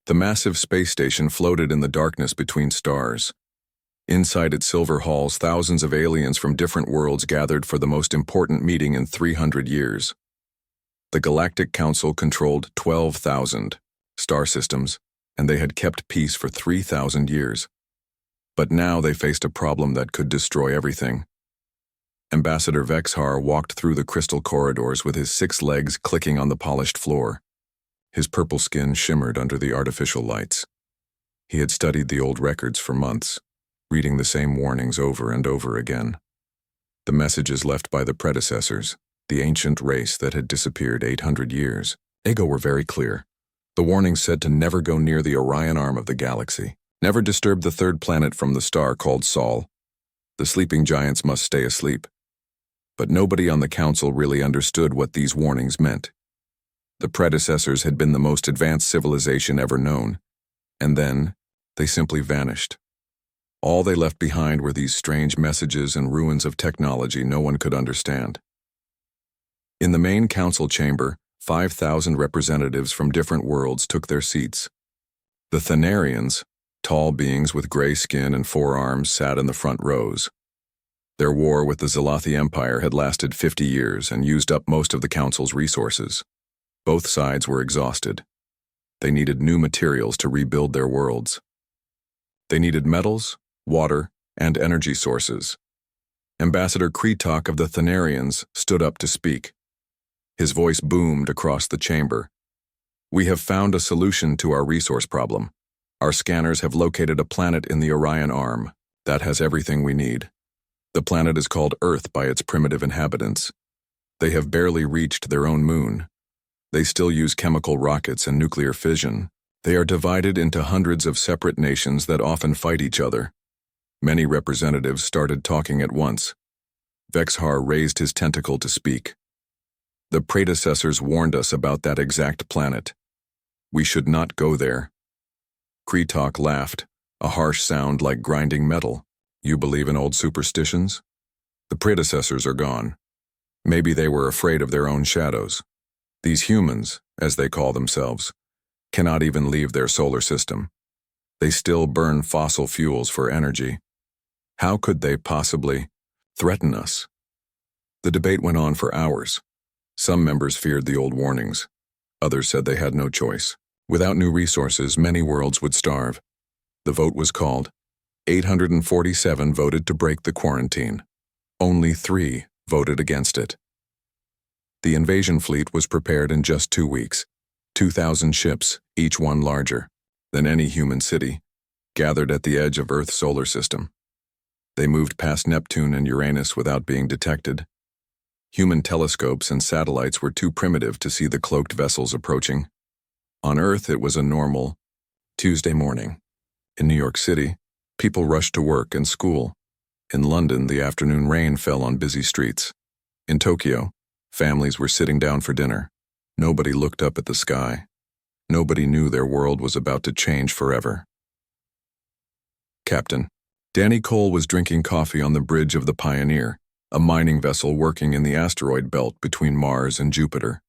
The massive space station floated in the darkness between stars. Inside its silver halls, thousands of aliens from different worlds gathered for the most important meeting in 300 years. The Galactic Council controlled 12,000 star systems, and they had kept peace for 3,000 years. But now they faced a problem that could destroy everything. Ambassador Vexhar walked through the crystal corridors with his 6 legs clicking on the polished floor. His purple skin shimmered under the artificial lights. He had studied the old records for months, reading the same warnings over and over again. The messages left by the predecessors, the ancient race that had disappeared 800 years ago, were very clear. The warnings said to never go near the Orion arm of the galaxy, never disturb the third planet from the star called Sol. The sleeping giants must stay asleep. But nobody on the council really understood what these warnings meant. The predecessors had been the most advanced civilization ever known, and then they simply vanished. All they left behind were these strange messages and ruins of technology no one could understand. In the main council chamber, 5,000 representatives from different worlds took their seats. The Thanarians, tall beings with gray skin and 4 arms, sat in the front rows. Their war with the Zalathi Empire had lasted 50 years and used up most of the council's resources. Both sides were exhausted. They needed new materials to rebuild their worlds. They needed metals, water, and energy sources. Ambassador Kretok of the Thanarians stood up to speak. His voice boomed across the chamber. "We have found a solution to our resource problem. Our scanners have located a planet in the Orion arm that has everything we need. The planet is called Earth by its primitive inhabitants. They have barely reached their own moon. They still use chemical rockets and nuclear fission. They are divided into hundreds of separate nations that often fight each other." Many representatives started talking at once. Vexhar raised his tentacle to speak. "The predecessors warned us about that exact planet. We should not go there." Kretok laughed, a harsh sound like grinding metal. "You believe in old superstitions? The predecessors are gone. Maybe they were afraid of their own shadows. These humans, as they call themselves, cannot even leave their solar system. They still burn fossil fuels for energy. How could they possibly threaten us?" The debate went on for hours. Some members feared the old warnings. Others said they had no choice. Without new resources, many worlds would starve. The vote was called. 847 voted to break the quarantine. Only 3 voted against it. The invasion fleet was prepared in just 2 weeks. 2,000 ships, each one larger than any human city, gathered at the edge of Earth's solar system. They moved past Neptune and Uranus without being detected. Human telescopes and satellites were too primitive to see the cloaked vessels approaching. On Earth, it was a normal Tuesday morning. In New York City, people rushed to work and school. In London, the afternoon rain fell on busy streets. In Tokyo, families were sitting down for dinner. Nobody looked up at the sky. Nobody knew their world was about to change forever. Captain Danny Cole was drinking coffee on the bridge of the Pioneer, a mining vessel working in the asteroid belt between Mars and Jupiter.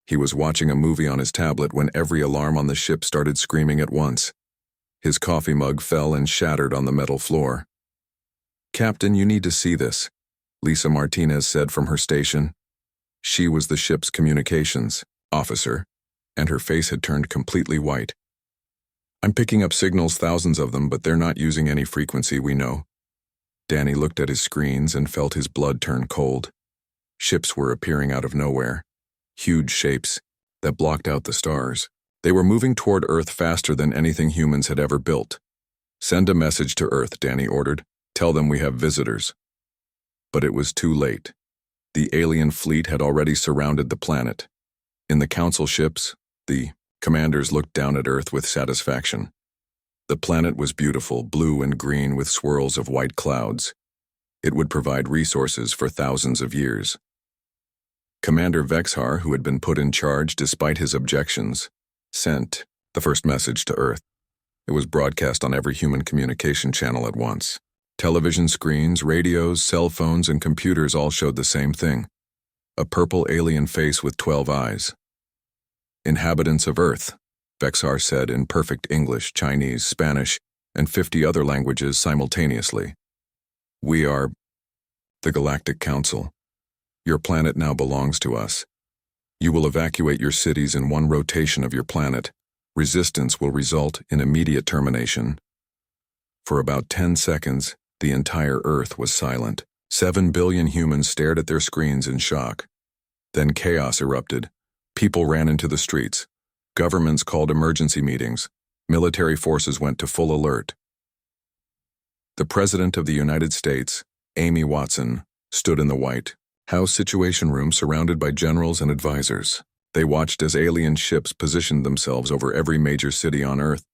He was watching a movie on his tablet when every alarm on the ship started screaming at once. His coffee mug fell and shattered on the metal floor. "Captain, you need to see this," Lisa Martinez said from her station. She was the ship's communications officer, and her face had turned completely white. "I'm picking up signals, thousands of them, but they're not using any frequency we know." Danny looked at his screens and felt his blood turn cold. Ships were appearing out of nowhere. Huge shapes that blocked out the stars. They were moving toward Earth faster than anything humans had ever built. "Send a message to Earth," Danny ordered. "Tell them we have visitors." But it was too late. The alien fleet had already surrounded the planet. In the council ships, the commanders looked down at Earth with satisfaction. The planet was beautiful, blue and green with swirls of white clouds. It would provide resources for thousands of years. Commander Vexhar, who had been put in charge despite his objections, sent the first message to Earth. It was broadcast on every human communication channel at once. Television screens, radios, cell phones, and computers all showed the same thing. A purple alien face with 12 eyes. "Inhabitants of Earth, Vexar said in perfect English, Chinese, Spanish, and 50 other languages simultaneously. We are the Galactic Council. Your planet now belongs to us. You will evacuate your cities in one rotation of your planet. Resistance will result in immediate termination. For about 10 seconds, the entire Earth was silent. 7 billion humans stared at their screens in shock. Then chaos erupted. People ran into the streets. Governments called emergency meetings. Military forces went to full alert. The President of the United States, Amy Watson, stood in the White House Situation Room surrounded by generals and advisors. They watched as alien ships positioned themselves over every major city on Earth.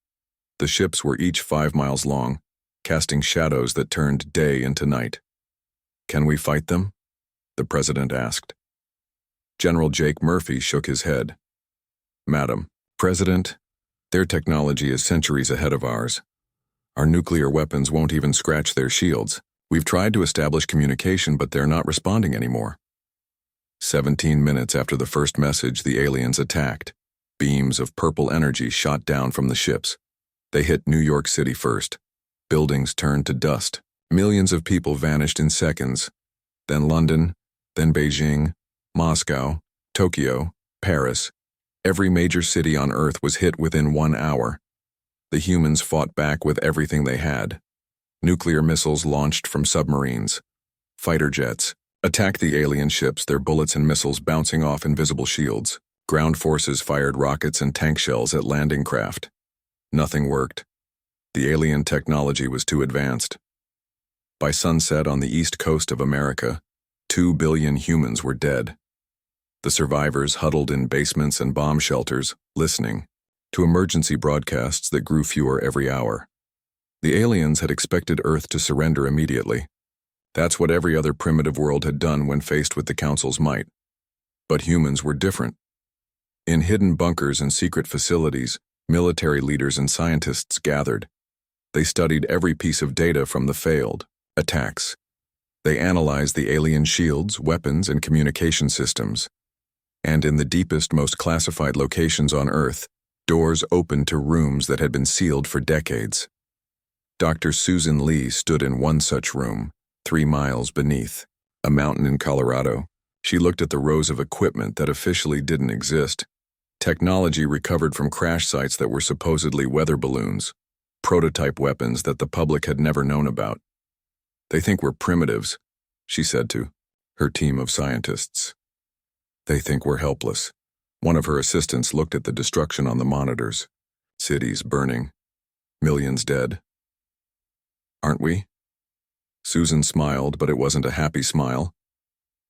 The ships were each 5 miles long, casting shadows that turned day into night. Can we fight them? The President asked. General Jake Murphy shook his head. Madam President, their technology is centuries ahead of ours. Our nuclear weapons won't even scratch their shields. We've tried to establish communication, but they're not responding anymore. 17 minutes after the first message, the aliens attacked. Beams of purple energy shot down from the ships. They hit New York City first. Buildings turned to dust. Millions of people vanished in seconds. Then London, then Beijing, Moscow, Tokyo, Paris. Every major city on Earth was hit within 1 hour. The humans fought back with everything they had. Nuclear missiles launched from submarines. Fighter jets attacked the alien ships, their bullets and missiles bouncing off invisible shields. Ground forces fired rockets and tank shells at landing craft. Nothing worked. The alien technology was too advanced. By sunset on the east coast of America, 2 billion humans were dead. The survivors huddled in basements and bomb shelters, listening to emergency broadcasts that grew fewer every hour. The aliens had expected Earth to surrender immediately. That's what every other primitive world had done when faced with the Council's might. But humans were different. In hidden bunkers and secret facilities, military leaders and scientists gathered. They studied every piece of data from the failed attacks. They analyzed the alien shields, weapons, and communication systems. And in the deepest, most classified locations on Earth, doors opened to rooms that had been sealed for decades. Dr. Susan Lee stood in one such room, 3 miles beneath a mountain in Colorado. She looked at the rows of equipment that officially didn't exist. Technology recovered from crash sites that were supposedly weather balloons, prototype weapons that the public had never known about. They think we're primitives, she said to her team of scientists. They think we're helpless. One of her assistants looked at the destruction on the monitors. Cities burning. Millions dead. Aren't we? Susan smiled, but it wasn't a happy smile.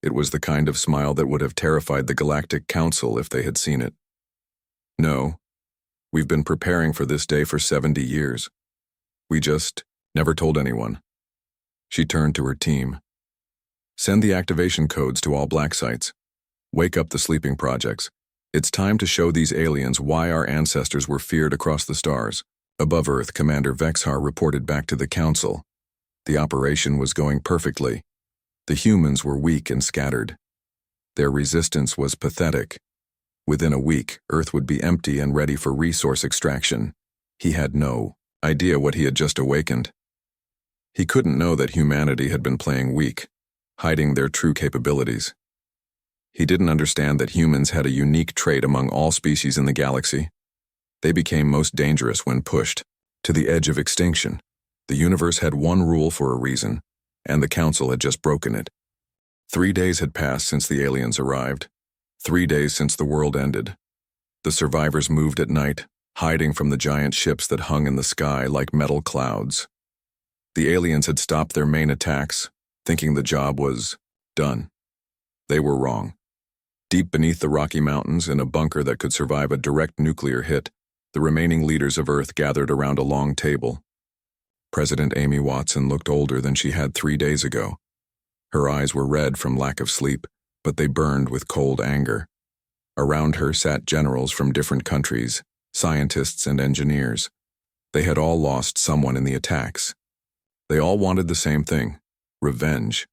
It was the kind of smile that would have terrified the Galactic Council if they had seen it. No, we've been preparing for this day for 70 years. We just never told anyone. She turned to her team. Send the activation codes to all black sites. Wake up the sleeping projects. It's time to show these aliens why our ancestors were feared across the stars. Above Earth, Commander Vexar reported back to the Council. The operation was going perfectly. The humans were weak and scattered. Their resistance was pathetic. Within a week, Earth would be empty and ready for resource extraction. He had no idea what he had just awakened. He couldn't know that humanity had been playing weak, hiding their true capabilities. He didn't understand that humans had a unique trait among all species in the galaxy. They became most dangerous when pushed to the edge of extinction. The universe had one rule for a reason, and the Council had just broken it. 3 days had passed since the aliens arrived. 3 days since the world ended. The survivors moved at night, hiding from the giant ships that hung in the sky like metal clouds. The aliens had stopped their main attacks, thinking the job was done. They were wrong. Deep beneath the Rocky Mountains, in a bunker that could survive a direct nuclear hit, the remaining leaders of Earth gathered around a long table. President Amy Watson looked older than she had 3 days ago. Her eyes were red from lack of sleep, but they burned with cold anger. Around her sat generals from different countries, scientists and engineers. They had all lost someone in the attacks. They all wanted the same thing: revenge.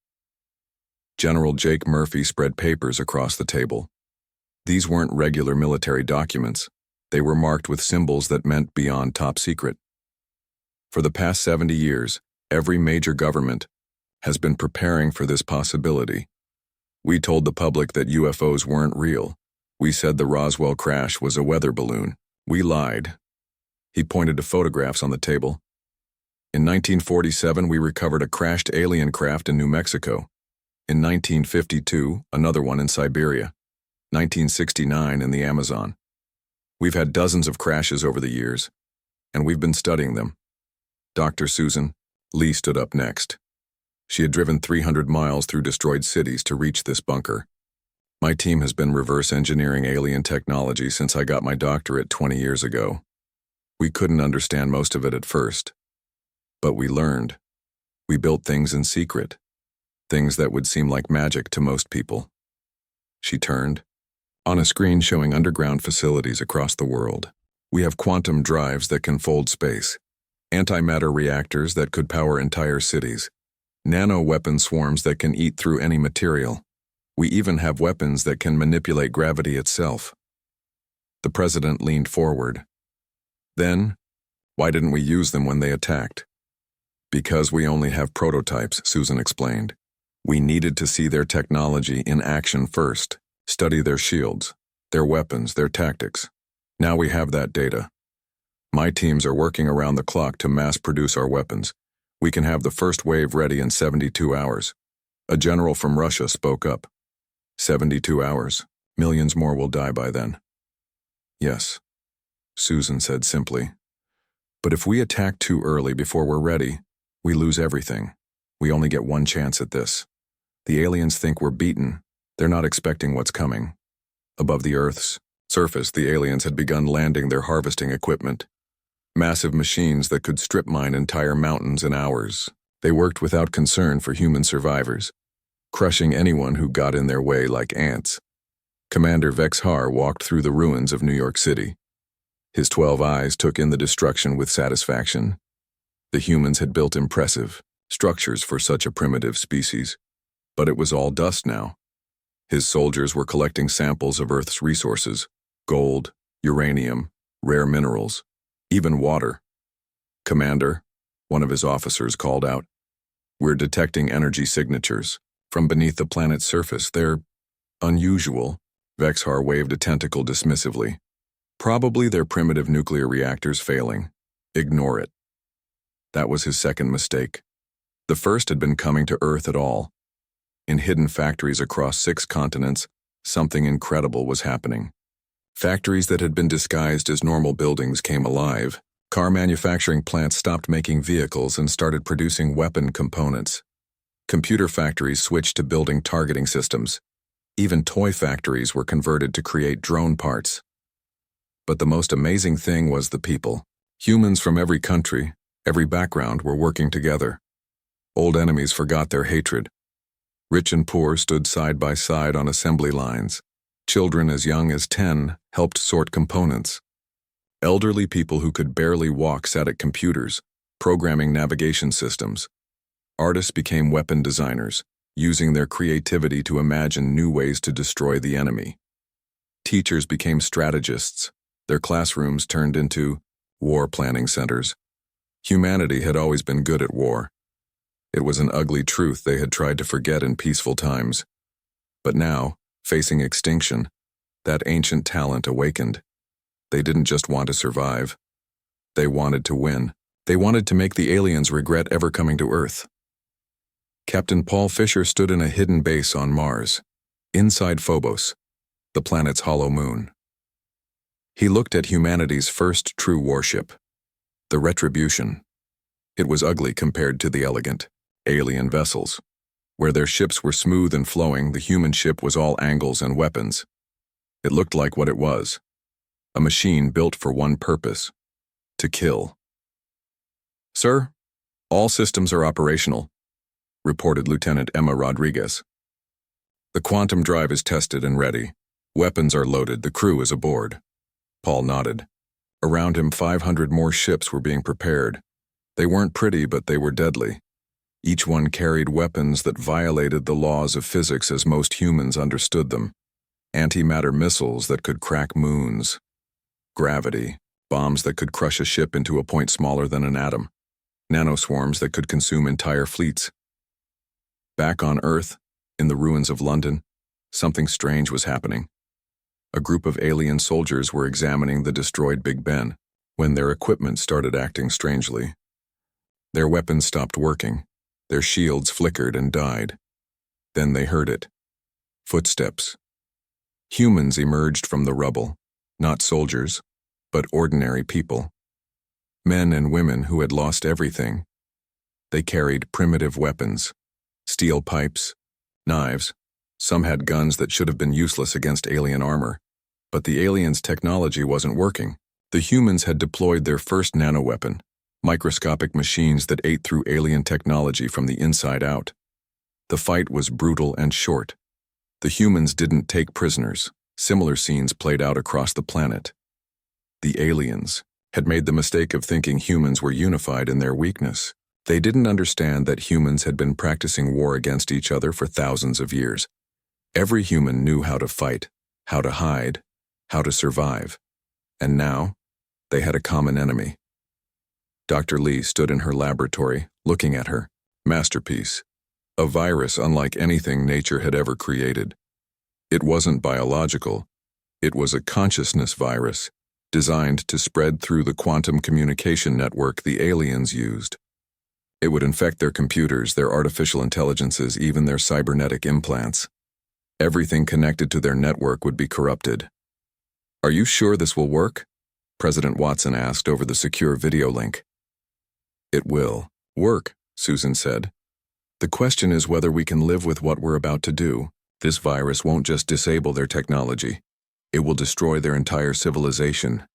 General Jake Murphy spread papers across the table. These weren't regular military documents. They were marked with symbols that meant beyond top secret. For the past 70 years, every major government has been preparing for this possibility. We told the public that UFOs weren't real. We said the Roswell crash was a weather balloon. We lied. He pointed to photographs on the table. In 1947, we recovered a crashed alien craft in New Mexico. In 1952, another one in Siberia. 1969 in the Amazon. We've had dozens of crashes over the years, and we've been studying them. Dr. Susan Lee stood up next. She had driven 300 miles through destroyed cities to reach this bunker. My team has been reverse engineering alien technology since I got my doctorate 20 years ago. We couldn't understand most of it at first, but we learned. We built things in secret, things that would seem like magic to most people. She turned. On a screen showing underground facilities across the world, we have quantum drives that can fold space, antimatter reactors that could power entire cities, nano-weapon swarms that can eat through any material. We even have weapons that can manipulate gravity itself. The president leaned forward. Then, why didn't we use them when they attacked? Because we only have prototypes, Susan explained. We needed to see their technology in action first, study their shields, their weapons, their tactics. Now we have that data. My teams are working around the clock to mass produce our weapons. We can have the first wave ready in 72 hours. A general from Russia spoke up. 72 hours. Millions more will die by then. Yes, Susan said simply. But if we attack too early before we're ready, we lose everything. We only get one chance at this. The aliens think we're beaten. They're not expecting what's coming. Above the Earth's surface, the aliens had begun landing their harvesting equipment. Massive machines that could strip mine entire mountains in hours. They worked without concern for human survivors, crushing anyone who got in their way like ants. Commander Vexhar walked through the ruins of New York City. His 12 eyes took in the destruction with satisfaction. The humans had built impressive structures for such a primitive species, but it was all dust now. His soldiers were collecting samples of Earth's resources: gold, uranium, rare minerals, even water. Commander, one of his officers called out, "We're detecting energy signatures from beneath the planet's surface. They're unusual." Vexhar waved a tentacle dismissively. "Probably they're primitive nuclear reactors failing. Ignore it." That was his second mistake. The first had been coming to Earth at all. In hidden factories across 6 continents, something incredible was happening. Factories that had been disguised as normal buildings came alive. Car manufacturing plants stopped making vehicles and started producing weapon components. Computer factories switched to building targeting systems. Even toy factories were converted to create drone parts. But the most amazing thing was the people. Humans from every country, every background were working together. Old enemies forgot their hatred. Rich and poor stood side by side on assembly lines. Children as young as 10 helped sort components. Elderly people who could barely walk sat at computers, programming navigation systems. Artists became weapon designers, using their creativity to imagine new ways to destroy the enemy. Teachers became strategists. Their classrooms turned into war planning centers. Humanity had always been good at war. It was an ugly truth they had tried to forget in peaceful times. But now, facing extinction, that ancient talent awakened. They didn't just want to survive. They wanted to win. They wanted to make the aliens regret ever coming to Earth. Captain Paul Fisher stood in a hidden base on Mars, inside Phobos, the planet's hollow moon. He looked at humanity's first true warship, the Retribution. It was ugly compared to the elegant alien vessels. Where their ships were smooth and flowing, the human ship was all angles and weapons. It looked like what it was, a machine built for one purpose: to kill. "Sir, all systems are operational," reported Lieutenant Emma Rodriguez. "The quantum drive is tested and ready. Weapons are loaded, the crew is aboard." Paul nodded. Around him, 500 more ships were being prepared. They weren't pretty, but they were deadly. Each one carried weapons that violated the laws of physics as most humans understood them. Antimatter missiles that could crack moons. gravity, bombs that could crush a ship into a point smaller than an atom, nanoswarms that could consume entire fleets. Back on Earth, in the ruins of London, something strange was happening. A group of alien soldiers were examining the destroyed Big Ben when their equipment started acting strangely. Their weapons stopped working. Their shields flickered and died. Then they heard it. Footsteps. Humans emerged from the rubble, not soldiers, but ordinary people. Men and women who had lost everything. They carried primitive weapons, steel pipes, knives. Some had guns that should have been useless against alien armor. But the aliens' technology wasn't working. The humans had deployed their first nanoweapon, microscopic machines that ate through alien technology from the inside out. The fight was brutal and short. The humans didn't take prisoners. Similar scenes played out across the planet. The aliens had made the mistake of thinking humans were unified in their weakness. They didn't understand that humans had been practicing war against each other for thousands of years. Every human knew how to fight, how to hide, how to survive. And now, they had a common enemy. Dr. Lee stood in her laboratory, looking at her. Masterpiece. A virus unlike anything nature had ever created. It wasn't biological. It was a consciousness virus, designed to spread through the quantum communication network the aliens used. It would infect their computers, their artificial intelligences, even their cybernetic implants. Everything connected to their network would be corrupted. "Are you sure this will work?" President Watson asked over the secure video link. "It will work," Susan said. "The question is whether we can live with what we're about to do. This virus won't just disable their technology. It will destroy their entire civilization.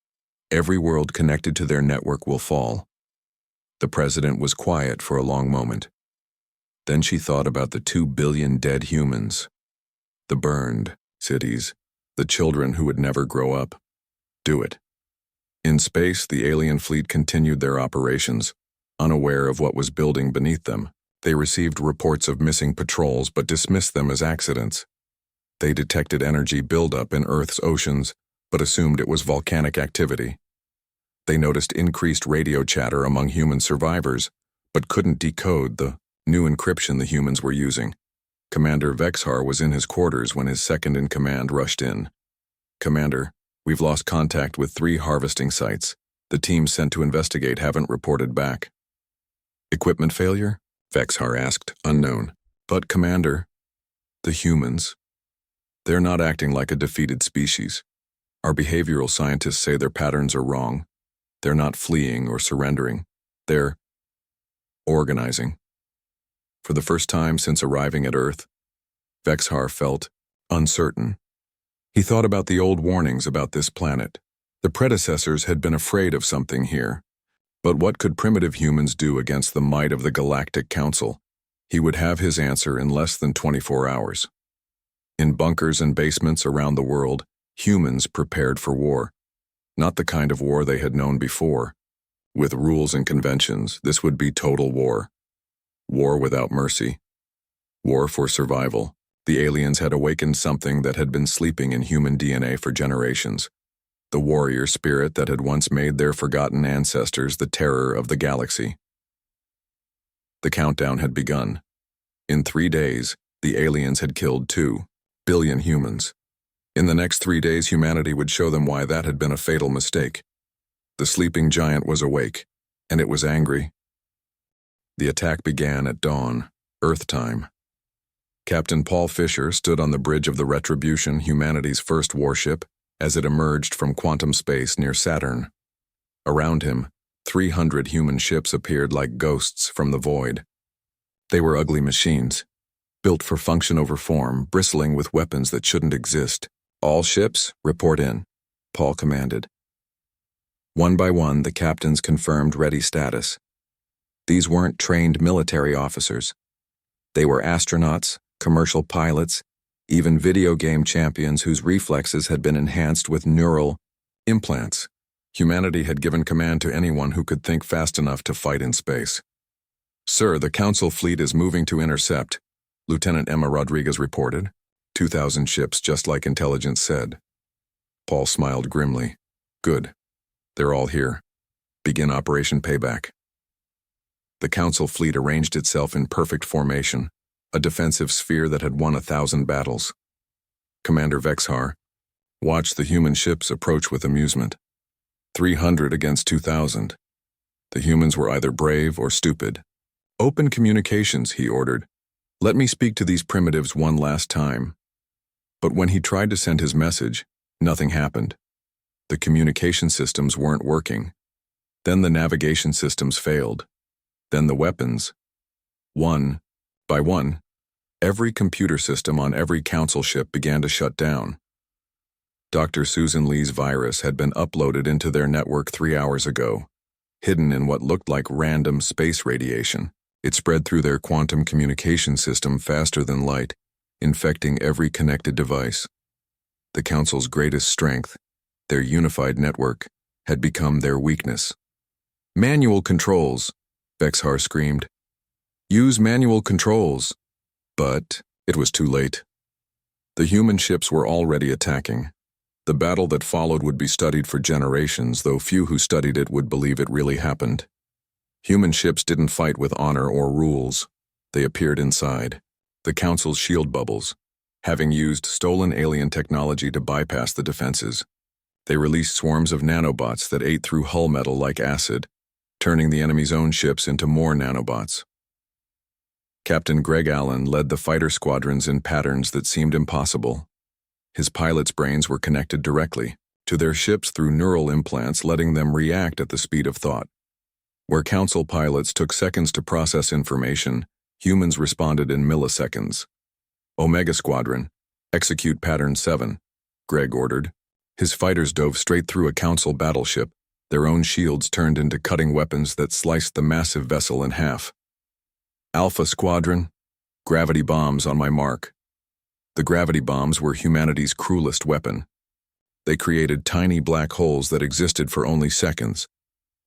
Every world connected to their network will fall." The president was quiet for a long moment. Then she thought about the 2 billion dead humans, the burned cities, the children who would never grow up. Do it. In space, the alien fleet continued their operations, unaware of what was building beneath them. They received reports of missing patrols but dismissed them as accidents. They detected energy buildup in Earth's oceans but assumed it was volcanic activity. They noticed increased radio chatter among human survivors but couldn't decode the new encryption the humans were using. Commander Vexhar was in his quarters when his second-in-command rushed in. "Commander, we've lost contact with 3 harvesting sites. The teams sent to investigate haven't reported back." "Equipment failure?" Vexhar asked, unknown. "But, Commander, the humans, they're not acting like a defeated species. Our behavioral scientists say their patterns are wrong. They're not fleeing or surrendering. They're organizing." For the first time since arriving at Earth, Vexhar felt uncertain. He thought about the old warnings about this planet. The predecessors had been afraid of something here. But what could primitive humans do against the might of the Galactic Council? He would have his answer in less than 24 hours. In bunkers and basements around the world, humans prepared for war. Not the kind of war they had known before. With rules and conventions, this would be total war. War without mercy. War for survival. The aliens had awakened something that had been sleeping in human DNA for generations. The warrior spirit that had once made their forgotten ancestors the terror of the galaxy. The countdown had begun. In 3 days, the aliens had killed 2 billion humans. In the next 3 days, humanity would show them why that had been a fatal mistake. The sleeping giant was awake, and it was angry. The attack began at dawn, Earth time. Captain Paul Fisher stood on the bridge of the Retribution, humanity's first warship, as it emerged from quantum space near Saturn. Around him, 300 human ships appeared like ghosts from the void. They were ugly machines, built for function over form, bristling with weapons that shouldn't exist. "All ships, report in," Paul commanded. One by one, the captains confirmed ready status. These weren't trained military officers. They were astronauts, commercial pilots, even video game champions whose reflexes had been enhanced with neural implants. Humanity had given command to anyone who could think fast enough to fight in space. "Sir, the Council fleet is moving to intercept," Lieutenant Emma Rodriguez reported. 2,000 ships, just like intelligence said. Paul smiled grimly. Good. They're all here. Begin Operation Payback. The Council fleet arranged itself in perfect formation, a defensive sphere that had won 1,000 battles. Commander Vexhar watched the human ships approach with amusement. 300 against 2,000. The humans were either brave or stupid. Open communications, he ordered. Let me speak to these primitives one last time. But when he tried to send his message, nothing happened. The communication systems weren't working. Then the navigation systems failed. Then the weapons. One by one, every computer system on every Council ship began to shut down. Dr. Susan Lee's virus had been uploaded into their network 3 hours ago, hidden in what looked like random space radiation. It spread through their quantum communication system faster than light, infecting every connected device. The Council's greatest strength, their unified network, had become their weakness. Manual controls, Vexhar screamed. Use manual controls. But it was too late. The human ships were already attacking. The battle that followed would be studied for generations, though few who studied it would believe it really happened. Human ships didn't fight with honor or rules. They appeared inside the Council's shield bubbles, having used stolen alien technology to bypass the defenses. They released swarms of nanobots that ate through hull metal like acid, turning the enemy's own ships into more nanobots. Captain Greg Allen led the fighter squadrons in patterns that seemed impossible. His pilots' brains were connected directly to their ships through neural implants, letting them react at the speed of thought. Where Council pilots took seconds to process information, humans responded in milliseconds. Omega Squadron, execute Pattern 7, Greg ordered. His fighters dove straight through a Council battleship, their own shields turned into cutting weapons that sliced the massive vessel in half. Alpha Squadron, gravity bombs on my mark. The gravity bombs were humanity's cruelest weapon. They created tiny black holes that existed for only seconds,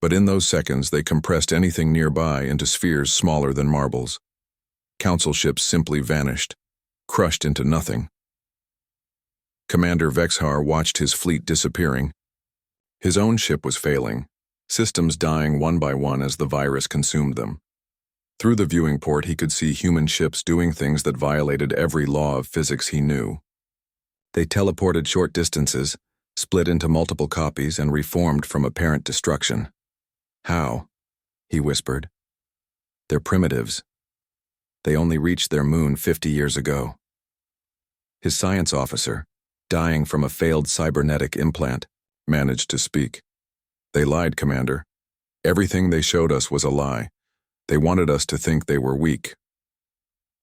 but in those seconds they compressed anything nearby into spheres smaller than marbles. Council ships simply vanished, crushed into nothing. Commander Vexhar watched his fleet disappearing. His own ship was failing, systems dying one by one as the virus consumed them. Through the viewing port, he could see human ships doing things that violated every law of physics he knew. They teleported short distances, split into multiple copies, and reformed from apparent destruction. How? He whispered. They're primitives. They only reached their moon 50 years ago. His science officer, dying from a failed cybernetic implant, managed to speak. They lied, Commander. Everything they showed us was a lie. They wanted us to think they were weak.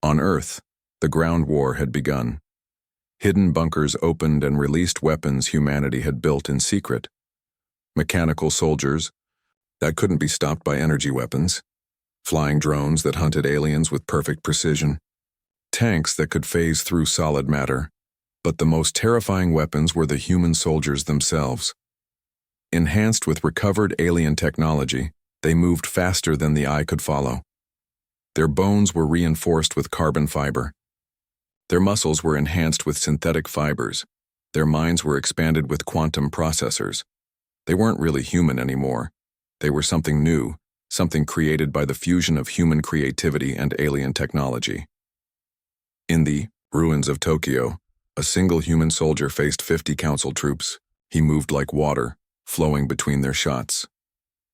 On Earth, the ground war had begun. Hidden bunkers opened and released weapons humanity had built in secret. Mechanical soldiers that couldn't be stopped by energy weapons. Flying drones that hunted aliens with perfect precision. Tanks that could phase through solid matter. But the most terrifying weapons were the human soldiers themselves. Enhanced with recovered alien technology, they moved faster than the eye could follow. Their bones were reinforced with carbon fiber. Their muscles were enhanced with synthetic fibers. Their minds were expanded with quantum processors. They weren't really human anymore. They were something new, something created by the fusion of human creativity and alien technology. In the ruins of Tokyo, a single human soldier faced 50 Council troops. He moved like water, flowing between their shots.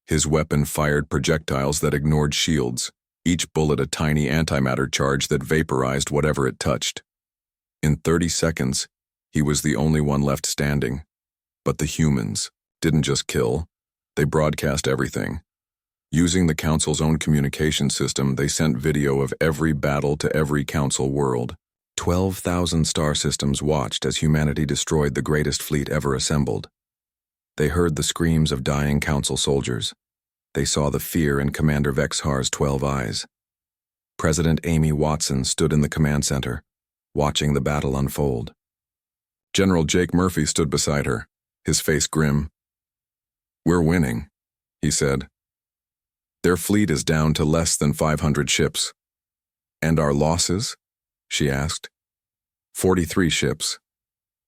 His weapon fired projectiles that ignored shields, each bullet a tiny antimatter charge that vaporized whatever it touched. In 30 seconds, he was the only one left standing. But the humans didn't just kill, they broadcast everything. Using the Council's own communication system, they sent video of every battle to every Council world. 12,000 star systems watched as humanity destroyed the greatest fleet ever assembled. They heard the screams of dying Council soldiers. They saw the fear in Commander Vexhar's 12 eyes. President Amy Watson stood in the command center, watching the battle unfold. General Jake Murphy stood beside her, his face grim. "We're winning," he said. "Their fleet is down to less than 500 ships." "And our losses?" she asked. 43 ships,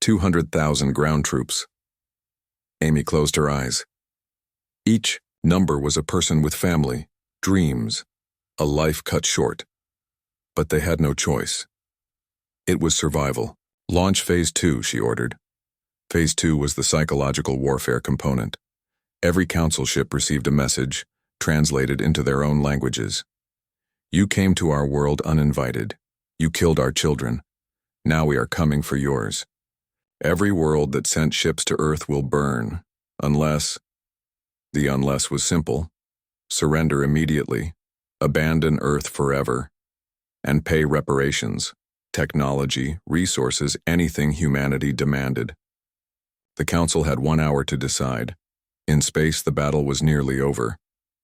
200,000 ground troops. Amy closed her eyes. Each number was a person with family, dreams, a life cut short. But they had no choice. It was survival. Launch Phase 2, she ordered. Phase 2 was the psychological warfare component. Every council ship received a message, translated into their own languages. You came to our world uninvited. You killed our children. Now we are coming for yours. Every world that sent ships to Earth will burn, unless... The unless was simple. Surrender immediately, abandon Earth forever, and pay reparations, technology, resources, anything humanity demanded. The Council had 1 hour to decide. In space, the battle was nearly over.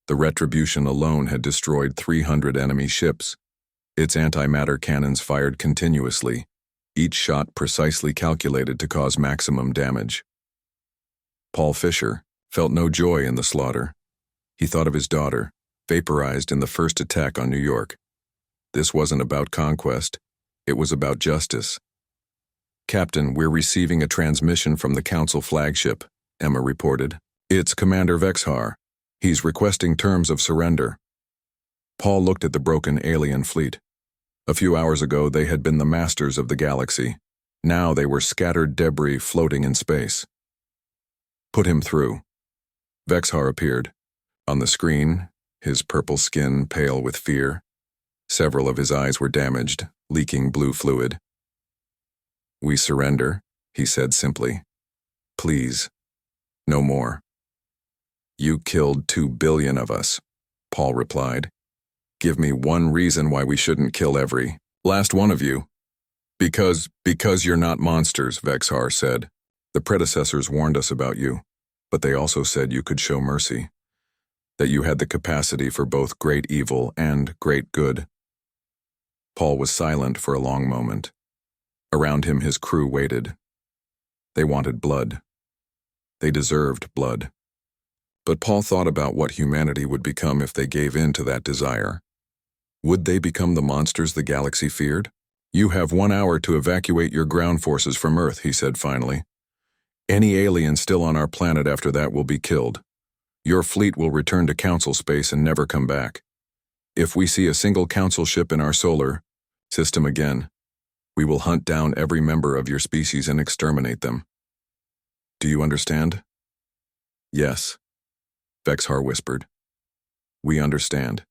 The Retribution alone had destroyed 300 enemy ships. Its antimatter cannons fired continuously, each shot precisely calculated to cause maximum damage. Paul Fisher felt no joy in the slaughter. He thought of his daughter, vaporized in the first attack on New York. This wasn't about conquest. It was about justice. Captain, we're receiving a transmission from the Council flagship, Emma reported. It's Commander Vexhar. He's requesting terms of surrender. Paul looked at the broken alien fleet. A few hours ago, they had been the masters of the galaxy. Now they were scattered debris floating in space. Put him through. Vexhar appeared. On the screen, his purple skin pale with fear. Several of his eyes were damaged, leaking blue fluid. We surrender, he said simply. Please, no more. You killed 2 billion of us, Paul replied. Give me one reason why we shouldn't kill every last one of you. Because you're not monsters, Vexhar said. The predecessors warned us about you, but they also said you could show mercy, that you had the capacity for both great evil and great good. Paul was silent for a long moment. Around him his crew waited. They wanted blood. They deserved blood. But Paul thought about what humanity would become if they gave in to that desire. Would they become the monsters the galaxy feared? You have 1 hour to evacuate your ground forces from Earth, he said finally. Any alien still on our planet after that will be killed. Your fleet will return to Council space and never come back. If we see a single Council ship in our solar system again, we will hunt down every member of your species and exterminate them. Do you understand? Yes, Vexhar whispered. We understand.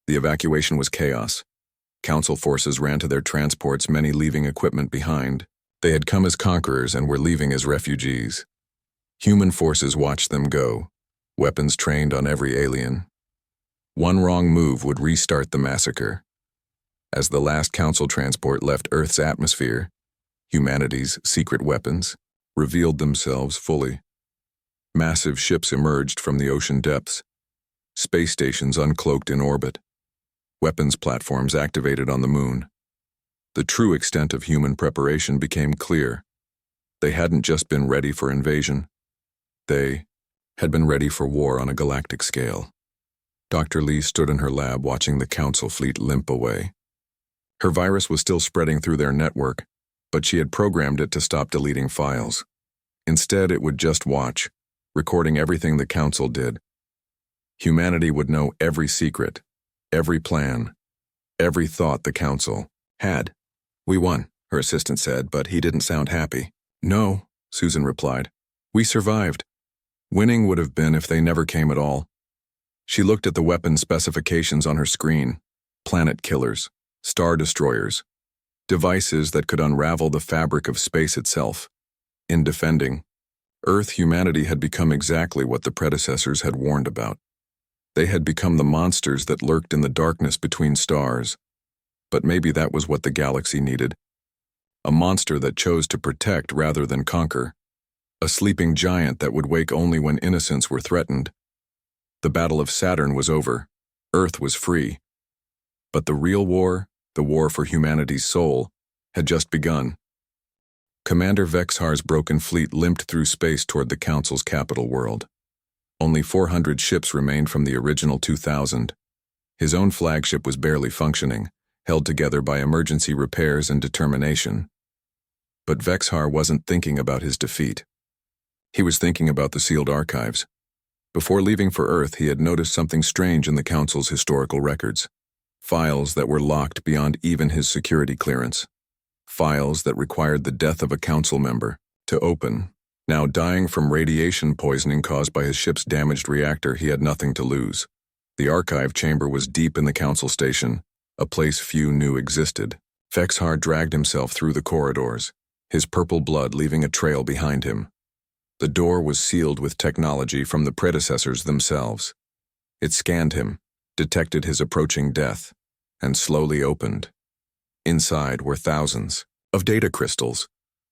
The evacuation was chaos. Council forces ran to their transports, many leaving equipment behind. They had come as conquerors and were leaving as refugees. Human forces watched them go, weapons trained on every alien. One wrong move would restart the massacre. As the last Council transport left Earth's atmosphere, humanity's secret weapons revealed themselves fully. Massive ships emerged from the ocean depths, space stations uncloaked in orbit, weapons platforms activated on the moon. The true extent of human preparation became clear. They hadn't just been ready for invasion. They had been ready for war on a galactic scale. Dr. Lee stood in her lab watching the Council fleet limp away. Her virus was still spreading through their network, but she had programmed it to stop deleting files. Instead, it would just watch, recording everything the Council did. Humanity would know every secret, every plan, every thought the Council had. We won, her assistant said, but he didn't sound happy. No, Susan replied. We survived. Winning would have been if they never came at all. She looked at the weapon specifications on her screen. Planet killers, star destroyers, devices that could unravel the fabric of space itself. In defending Earth, humanity had become exactly what the predecessors had warned about. They had become the monsters that lurked in the darkness between stars. But maybe that was what the galaxy needed. A monster that chose to protect rather than conquer. A sleeping giant that would wake only when innocents were threatened. The Battle of Saturn was over. Earth was free. But the real war, the war for humanity's soul, had just begun. Commander Vexhar's broken fleet limped through space toward the Council's capital world. Only 400 ships remained from the original 2,000. His own flagship was barely functioning, held together by emergency repairs and determination. But Vexhar wasn't thinking about his defeat. He was thinking about the sealed archives. Before leaving for Earth, he had noticed something strange in the Council's historical records. Files that were locked beyond even his security clearance. Files that required the death of a Council member to open. Now dying from radiation poisoning caused by his ship's damaged reactor, he had nothing to lose. The archive chamber was deep in the Council station, a place few knew existed. Vexhar dragged himself through the corridors, his purple blood leaving a trail behind him. The door was sealed with technology from the predecessors themselves. It scanned him, detected his approaching death, and slowly opened. Inside were thousands of data crystals,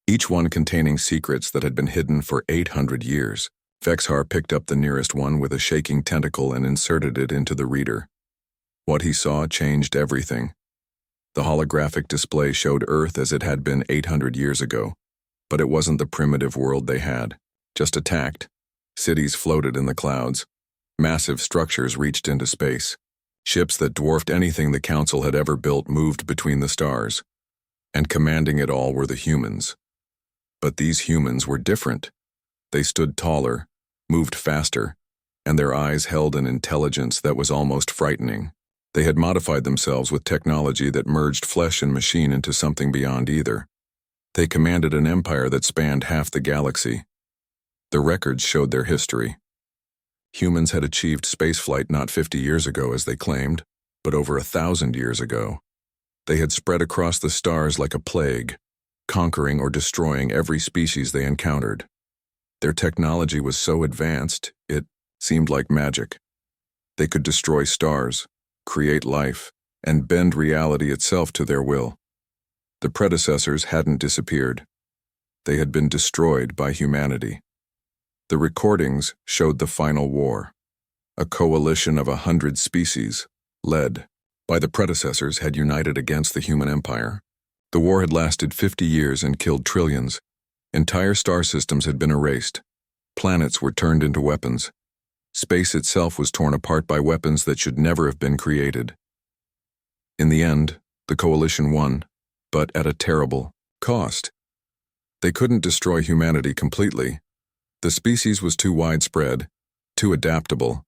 each one containing secrets that had been hidden for 800 years. Vexhar picked up the nearest one with a shaking tentacle and inserted it into the reader. What he saw changed everything. The holographic display showed Earth as it had been 800 years ago, but it wasn't the primitive world they had, just attacked. Cities floated in the clouds. Massive structures reached into space. Ships that dwarfed anything the Council had ever built moved between the stars. And commanding it all were the humans. But these humans were different. They stood taller, moved faster, and their eyes held an intelligence that was almost frightening. They had modified themselves with technology that merged flesh and machine into something beyond either. They commanded an empire that spanned half the galaxy. The records showed their history. Humans had achieved spaceflight not 50 years ago, as they claimed, but over 1,000 years ago. They had spread across the stars like a plague, conquering or destroying every species they encountered. Their technology was so advanced, it seemed like magic. They could destroy stars, create life, and bend reality itself to their will. The predecessors hadn't disappeared. They had been destroyed by humanity. The recordings showed the final war. A coalition of 100 species, led by the predecessors, had united against the human empire. The war had lasted 50 years and killed trillions. Entire star systems had been erased. Planets were turned into weapons. Space itself was torn apart by weapons that should never have been created. In the end, the coalition won, but at a terrible cost. They couldn't destroy humanity completely. The species was too widespread, too adaptable,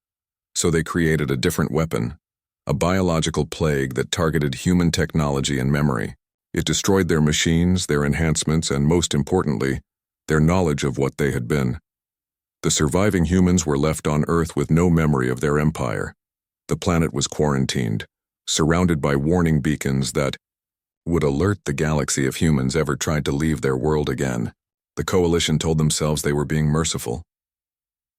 so they created a different weapon, a biological plague that targeted human technology and memory. It destroyed their machines, their enhancements, and most importantly, their knowledge of what they had been. The surviving humans were left on Earth with no memory of their empire. The planet was quarantined, surrounded by warning beacons that would alert the galaxy if humans ever tried to leave their world again. The coalition told themselves they were being merciful.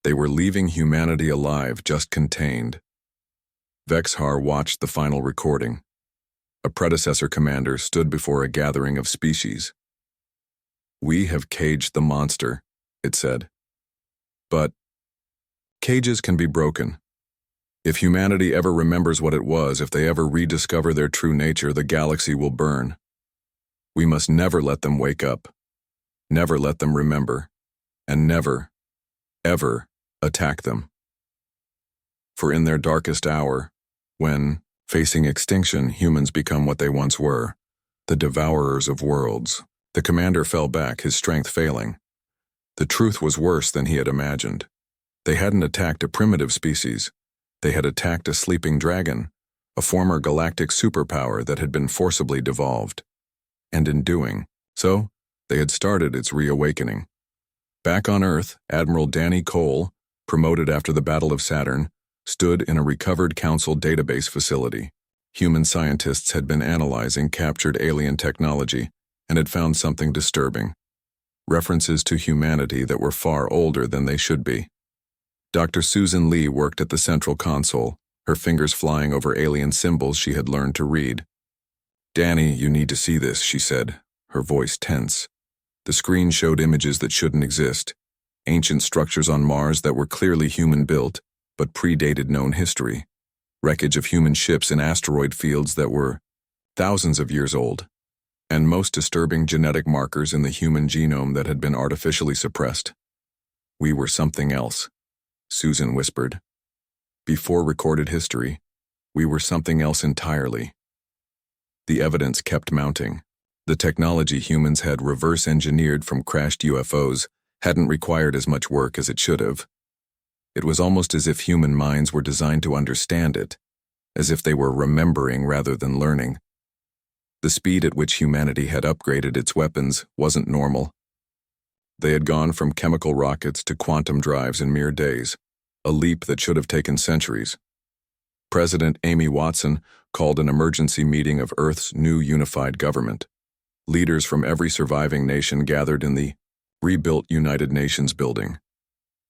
They were leaving humanity alive, just contained. Vexhar watched the final recording. A predecessor commander stood before a gathering of species. "We have caged the monster," it said. But cages can be broken. If humanity ever remembers what it was, if they ever rediscover their true nature, the galaxy will burn. We must never let them wake up, never let them remember, and never, ever attack them. For in their darkest hour, when, facing extinction, humans become what they once were, the devourers of worlds, the commander fell back, his strength failing. The truth was worse than he had imagined. They hadn't attacked a primitive species. They had attacked a sleeping dragon, a former galactic superpower that had been forcibly devolved. And in doing so, they had started its reawakening. Back on Earth, Admiral Danny Cole, promoted after the Battle of Saturn, stood in a recovered Council database facility. Human scientists had been analyzing captured alien technology and had found something disturbing. References to humanity that were far older than they should be. Dr. Susan Lee worked at the central console, her fingers flying over alien symbols she had learned to read. "Danny, you need to see this," she said, her voice tense. The screen showed images that shouldn't exist, ancient structures on Mars that were clearly human-built, but predated known history, wreckage of human ships in asteroid fields that were thousands of years old, and most disturbing genetic markers in the human genome that had been artificially suppressed. "We were something else," Susan whispered. "Before recorded history, we were something else entirely." The evidence kept mounting. The technology humans had reverse-engineered from crashed UFOs hadn't required as much work as it should have. It was almost as if human minds were designed to understand it, as if they were remembering rather than learning. The speed at which humanity had upgraded its weapons wasn't normal. They had gone from chemical rockets to quantum drives in mere days, a leap that should have taken centuries. President Amy Watson called an emergency meeting of Earth's new unified government. Leaders from every surviving nation gathered in the rebuilt United Nations building.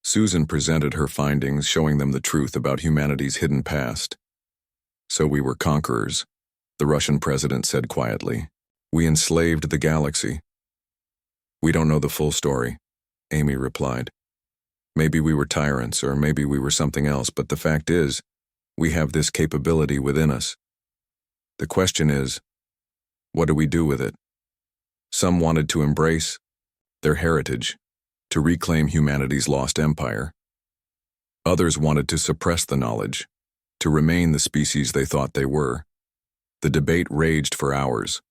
Susan presented her findings, showing them the truth about humanity's hidden past. "So we were conquerors," the Russian president said quietly. "We enslaved the galaxy." "We don't know the full story," Amy replied. "Maybe we were tyrants, or maybe we were something else, but the fact is, we have this capability within us. The question is, what do we do with it?" Some wanted to embrace their heritage, to reclaim humanity's lost empire. Others wanted to suppress the knowledge, to remain the species they thought they were. The debate raged for hours.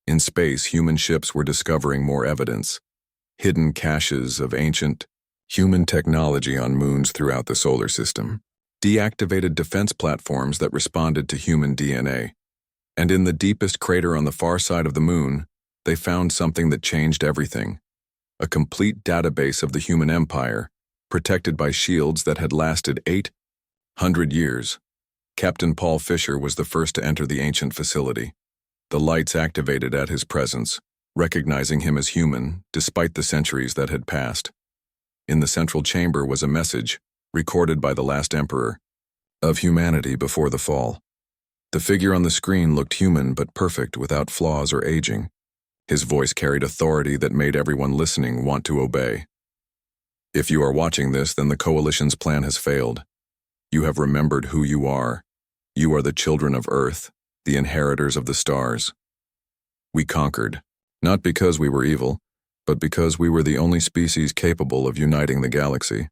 In space, human ships were discovering more evidence, hidden caches of ancient human technology on moons throughout the solar system, deactivated defense platforms that responded to human DNA. And in the deepest crater on the far side of the moon, they found something that changed everything: a complete database of the human empire, protected by shields that had lasted 800 years. Captain Paul Fisher was the first to enter the ancient facility. The lights activated at his presence, recognizing him as human, despite the centuries that had passed. In the central chamber was a message, recorded by the last emperor, of humanity before the fall. The figure on the screen looked human but perfect, without flaws or aging. His voice carried authority that made everyone listening want to obey. "If you are watching this, then the Coalition's plan has failed. You have remembered who you are. You are the children of Earth, the inheritors of the stars. We conquered, not because we were evil, but because we were the only species capable of uniting the galaxy.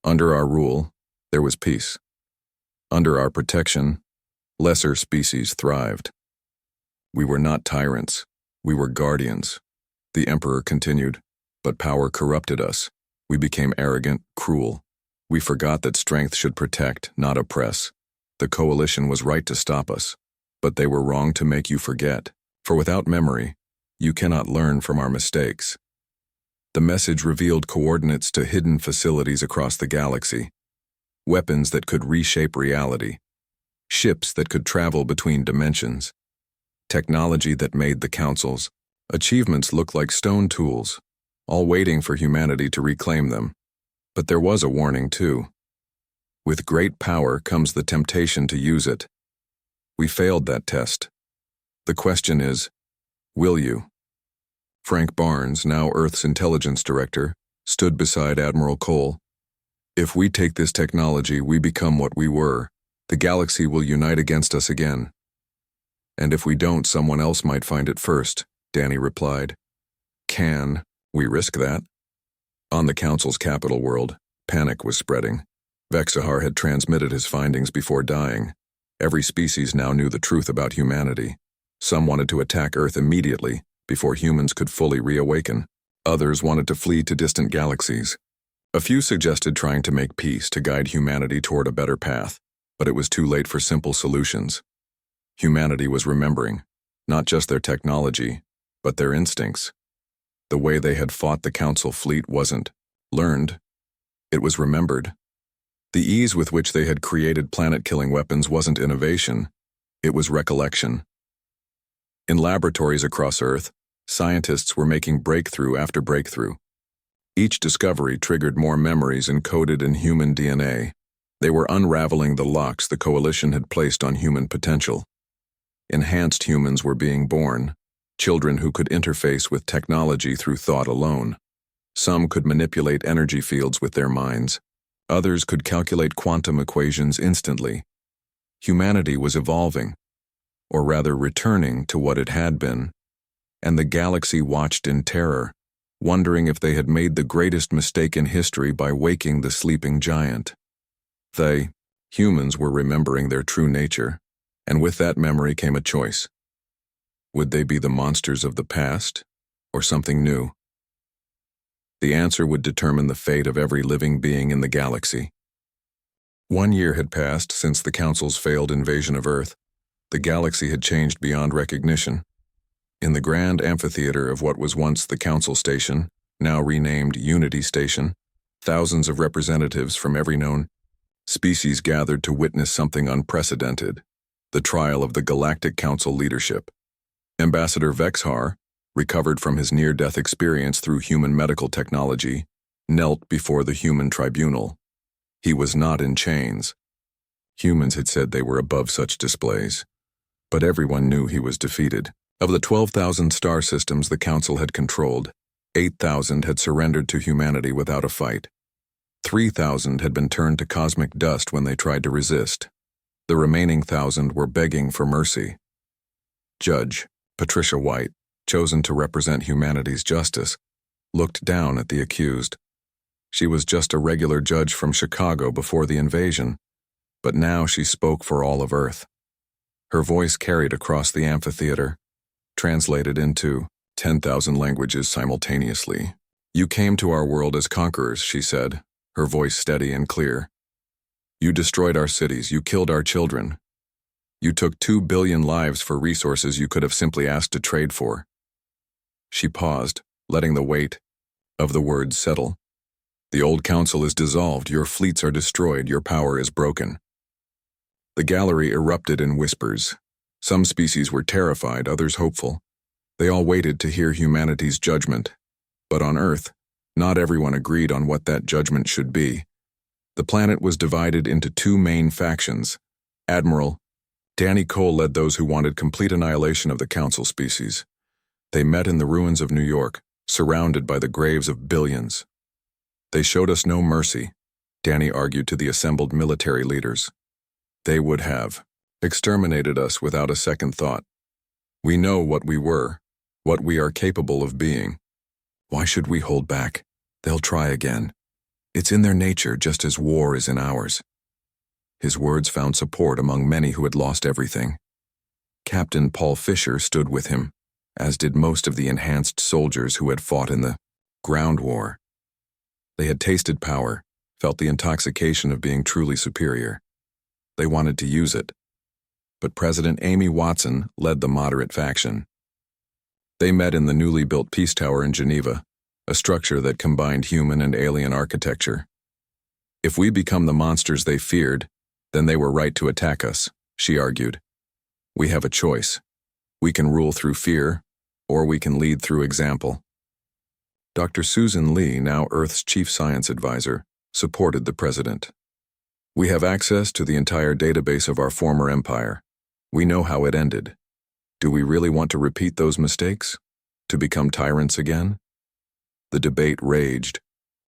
Under our rule, there was peace. Under our protection, lesser species thrived. We were not tyrants. We were guardians," the Emperor continued, "but power corrupted us. We became arrogant, cruel. We forgot that strength should protect, not oppress. The Coalition was right to stop us, but they were wrong to make you forget, for without memory, you cannot learn from our mistakes." The message revealed coordinates to hidden facilities across the galaxy, weapons that could reshape reality, ships that could travel between dimensions, technology that made the Council's achievements look like stone tools, all waiting for humanity to reclaim them. But there was a warning too. With great power comes the temptation to use it. We failed that test. The question is, will you? Frank Barnes, now Earth's intelligence director, stood beside Admiral Cole. "If we take this technology, we become what we were. The galaxy will unite against us again." "And if we don't, someone else might find it first," Danny replied. "Can we risk that?" On the Council's capital world, panic was spreading. Vexahar had transmitted his findings before dying. Every species now knew the truth about humanity. Some wanted to attack Earth immediately, before humans could fully reawaken. Others wanted to flee to distant galaxies. A few suggested trying to make peace to guide humanity toward a better path, but it was too late for simple solutions. Humanity was remembering, not just their technology, but their instincts. The way they had fought the Council fleet wasn't learned, it was remembered. The ease with which they had created planet-killing weapons wasn't innovation, it was recollection. In laboratories across Earth, scientists were making breakthrough after breakthrough. Each discovery triggered more memories encoded in human DNA. They were unraveling the locks the Coalition had placed on human potential. Enhanced humans were being born, children who could interface with technology through thought alone. Some could manipulate energy fields with their minds. Others could calculate quantum equations instantly. Humanity was evolving, or rather returning to what it had been, and the galaxy watched in terror, wondering if they had made the greatest mistake in history by waking the sleeping giant. They, humans, were remembering their true nature, and with that memory came a choice. Would they be the monsters of the past, or something new? The answer would determine the fate of every living being in the galaxy. 1 year had passed since the Council's failed invasion of Earth. The galaxy had changed beyond recognition. In the grand amphitheater of what was once the Council Station, now renamed Unity Station, thousands of representatives from every known species gathered to witness something unprecedented, the trial of the Galactic Council leadership. Ambassador Vexhar, recovered from his near-death experience through human medical technology, knelt before the human tribunal. He was not in chains. Humans had said they were above such displays, but everyone knew he was defeated. Of the 12,000 star systems the Council had controlled, 8,000 had surrendered to humanity without a fight. 3,000 had been turned to cosmic dust when they tried to resist. The remaining 1,000 were begging for mercy. Judge Patricia White, chosen to represent humanity's justice, looked down at the accused. She was just a regular judge from Chicago before the invasion, but now she spoke for all of Earth. Her voice carried across the amphitheater, translated into 10,000 languages simultaneously. "You came to our world as conquerors," she said, her voice steady and clear. "You destroyed our cities, you killed our children. You took 2 billion lives for resources you could have simply asked to trade for." She paused, letting the weight of the words settle. "The old council is dissolved, your fleets are destroyed, your power is broken." The gallery erupted in whispers. Some species were terrified, others hopeful. They all waited to hear humanity's judgment. But on Earth, not everyone agreed on what that judgment should be. The planet was divided into 2 main factions. Admiral Danny Cole led those who wanted complete annihilation of the council species. They met in the ruins of New York, surrounded by the graves of billions. "They showed us no mercy," Danny argued to the assembled military leaders. "They would have exterminated us without a second thought. We know what we were, what we are capable of being. Why should we hold back? They'll try again. It's in their nature, just as war is in ours." His words found support among many who had lost everything. Captain Paul Fisher stood with him, as did most of the enhanced soldiers who had fought in the ground war. They had tasted power, felt the intoxication of being truly superior. They wanted to use it. But President Amy Watson led the moderate faction. They met in the newly built Peace Tower in Geneva, a structure that combined human and alien architecture. "If we become the monsters they feared, then they were right to attack us," she argued. "We have a choice. We can rule through fear, or we can lead through example." Dr. Susan Lee, now Earth's chief science advisor, supported the president. "We have access to the entire database of our former empire. We know how it ended. Do we really want to repeat those mistakes? To become tyrants again?" The debate raged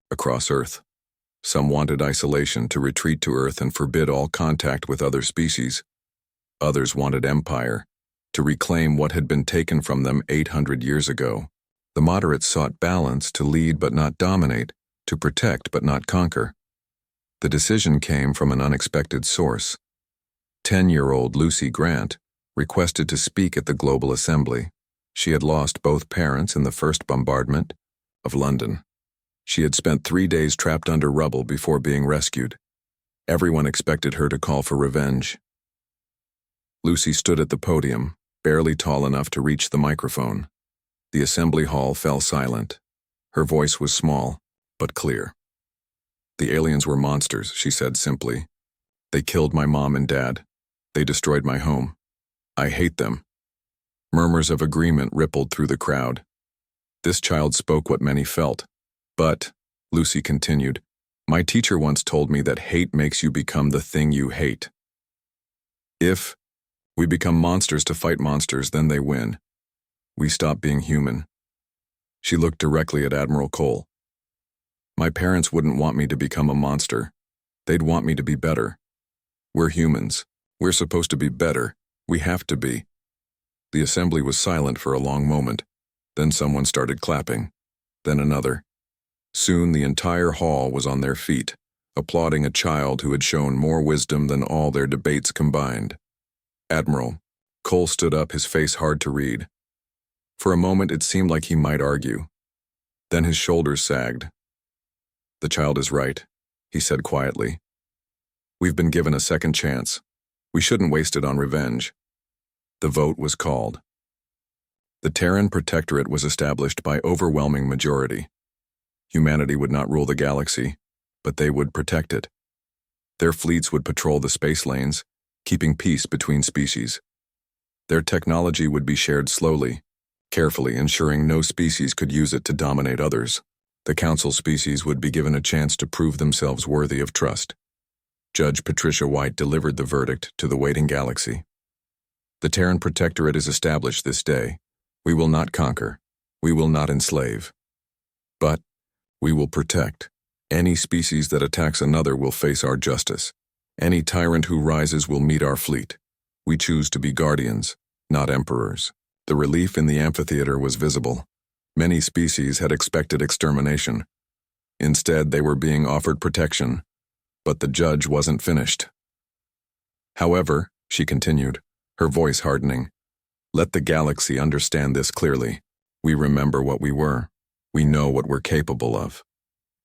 across Earth. Some wanted isolation, to retreat to Earth and forbid all contact with other species. Others wanted empire, to reclaim what had been taken from them 800 years ago. The moderates sought balance, to lead but not dominate, to protect but not conquer. The decision came from an unexpected source. 10-year-old Lucy Grant requested to speak at the Global Assembly. She had lost both parents in the first bombardment of London. She had spent 3 days trapped under rubble before being rescued. Everyone expected her to call for revenge. Lucy stood at the podium, barely tall enough to reach the microphone. The assembly hall fell silent. Her voice was small, but clear. "The aliens were monsters," she said simply. "They killed my mom and dad. They destroyed my home. I hate them." Murmurs of agreement rippled through the crowd. This child spoke what many felt. "But," Lucy continued, "my teacher once told me that hate makes you become the thing you hate. If we become monsters to fight monsters, then they win. We stop being human." She looked directly at Admiral Cole. "My parents wouldn't want me to become a monster. They'd want me to be better. We're humans. We're supposed to be better. We have to be." The assembly was silent for a long moment. Then someone started clapping. Then another. Soon the entire hall was on their feet, applauding a child who had shown more wisdom than all their debates combined. "Admiral." Cole stood up, his face hard to read. For a moment it seemed like he might argue. Then his shoulders sagged. "The child is right," he said quietly. "We've been given a second chance. We shouldn't waste it on revenge." The vote was called. The Terran Protectorate was established by overwhelming majority. Humanity would not rule the galaxy, but they would protect it. Their fleets would patrol the space lanes, keeping peace between species. Their technology would be shared slowly, carefully ensuring no species could use it to dominate others. The Council species would be given a chance to prove themselves worthy of trust. Judge Patricia White delivered the verdict to the waiting galaxy. The Terran Protectorate is established this day. We will not conquer. We will not enslave. But we will protect. Any species that attacks another will face our justice. Any tyrant who rises will meet our fleet. We choose to be guardians, not emperors. The relief in the amphitheater was visible. Many species had expected extermination. Instead, they were being offered protection. But the judge wasn't finished. "However," she continued, her voice hardening, "let the galaxy understand this clearly. We remember what we were. We know what we're capable of.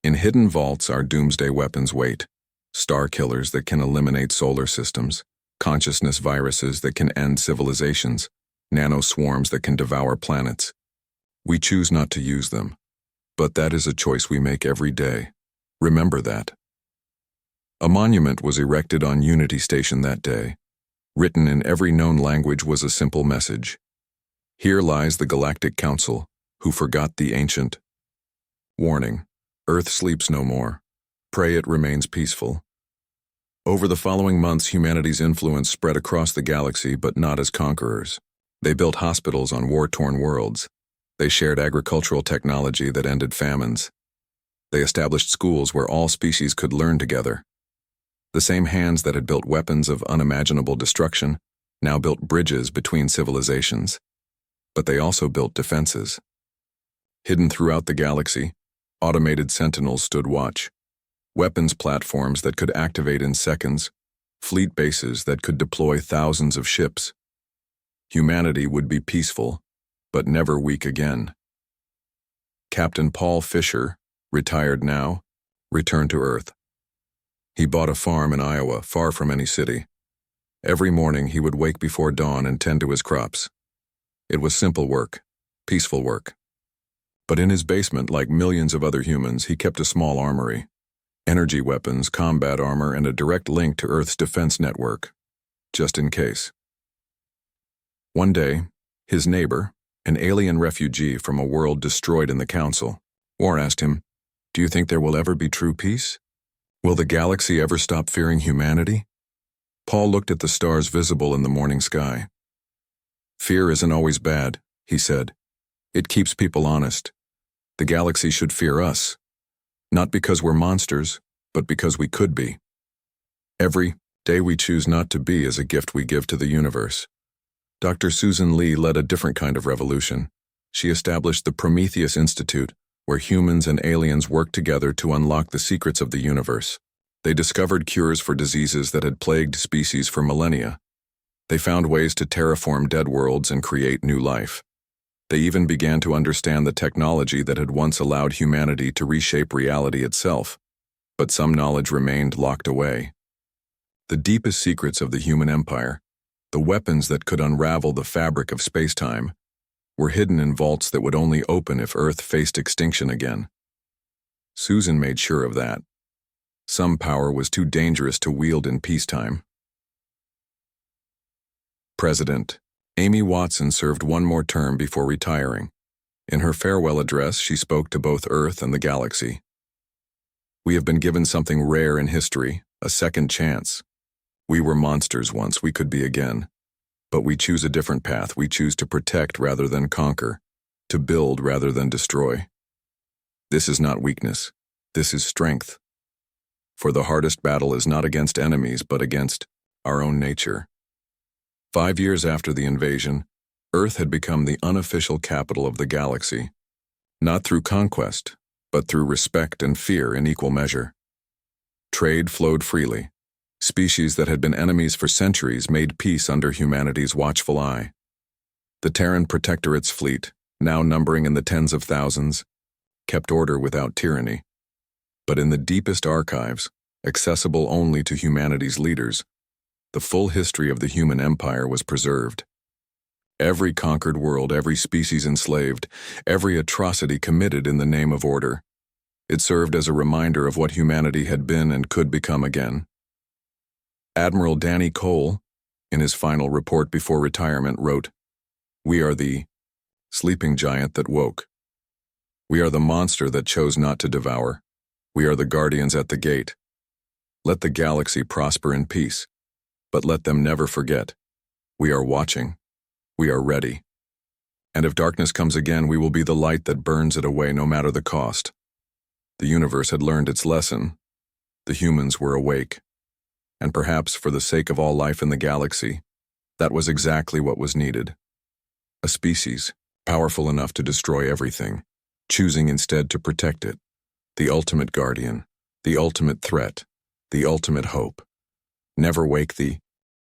In hidden vaults, our doomsday weapons wait. Star killers that can eliminate solar systems, consciousness viruses that can end civilizations, nanoswarms that can devour planets. We choose not to use them. But that is a choice we make every day. Remember that." A monument was erected on Unity Station that day. Written in every known language was a simple message. "Here lies the Galactic Council, who forgot the ancient. Warning, Earth sleeps no more. Pray it remains peaceful." Over the following months, humanity's influence spread across the galaxy, but not as conquerors. They built hospitals on war-torn worlds. They shared agricultural technology that ended famines. They established schools where all species could learn together. The same hands that had built weapons of unimaginable destruction now built bridges between civilizations. But they also built defenses. Hidden throughout the galaxy, automated sentinels stood watch. Weapons platforms that could activate in seconds, fleet bases that could deploy thousands of ships. Humanity would be peaceful, but never weak again. Captain Paul Fisher, retired now, returned to Earth. He bought a farm in Iowa, far from any city. Every morning he would wake before dawn and tend to his crops. It was simple work, peaceful work. But in his basement, like millions of other humans, he kept a small armory. Energy weapons, combat armor, and a direct link to Earth's defense network, just in case. One day, his neighbor, an alien refugee from a world destroyed in the Council, War asked him, "Do you think there will ever be true peace? Will the galaxy ever stop fearing humanity?" Paul looked at the stars visible in the morning sky. "Fear isn't always bad," he said. "It keeps people honest. The galaxy should fear us. Not because we're monsters, but because we could be. Every day we choose not to be is a gift we give to the universe." Dr. Susan Lee led a different kind of revolution. She established the Prometheus Institute, where humans and aliens worked together to unlock the secrets of the universe. They discovered cures for diseases that had plagued species for millennia. They found ways to terraform dead worlds and create new life. They even began to understand the technology that had once allowed humanity to reshape reality itself. But some knowledge remained locked away. The deepest secrets of the human empire, the weapons that could unravel the fabric of space-time, were hidden in vaults that would only open if Earth faced extinction again. Susan made sure of that. Some power was too dangerous to wield in peacetime. President Amy Watson served one more term before retiring. In her farewell address, she spoke to both Earth and the galaxy. "We have been given something rare in history, a second chance. We were monsters once, we could be again. But we choose a different path. We choose to protect rather than conquer, to build rather than destroy. This is not weakness. This is strength. For the hardest battle is not against enemies, but against our own nature." 5 years after the invasion, Earth had become the unofficial capital of the galaxy, not through conquest, but through respect and fear in equal measure. Trade flowed freely. Species that had been enemies for centuries made peace under humanity's watchful eye. The Terran Protectorate's fleet, now numbering in the tens of thousands, kept order without tyranny. But in the deepest archives, accessible only to humanity's leaders, the full history of the human empire was preserved. Every conquered world, every species enslaved, every atrocity committed in the name of order. It served as a reminder of what humanity had been and could become again. Admiral Danny Cole, in his final report before retirement, wrote, "We are the sleeping giant that woke. We are the monster that chose not to devour. We are the guardians at the gate. Let the galaxy prosper in peace, but let them never forget. We are watching. We are ready. And if darkness comes again, we will be the light that burns it away no matter the cost." The universe had learned its lesson. The humans were awake. And perhaps for the sake of all life in the galaxy, that was exactly what was needed. A species, powerful enough to destroy everything, choosing instead to protect it. The ultimate guardian, the ultimate threat, the ultimate hope. Never wake the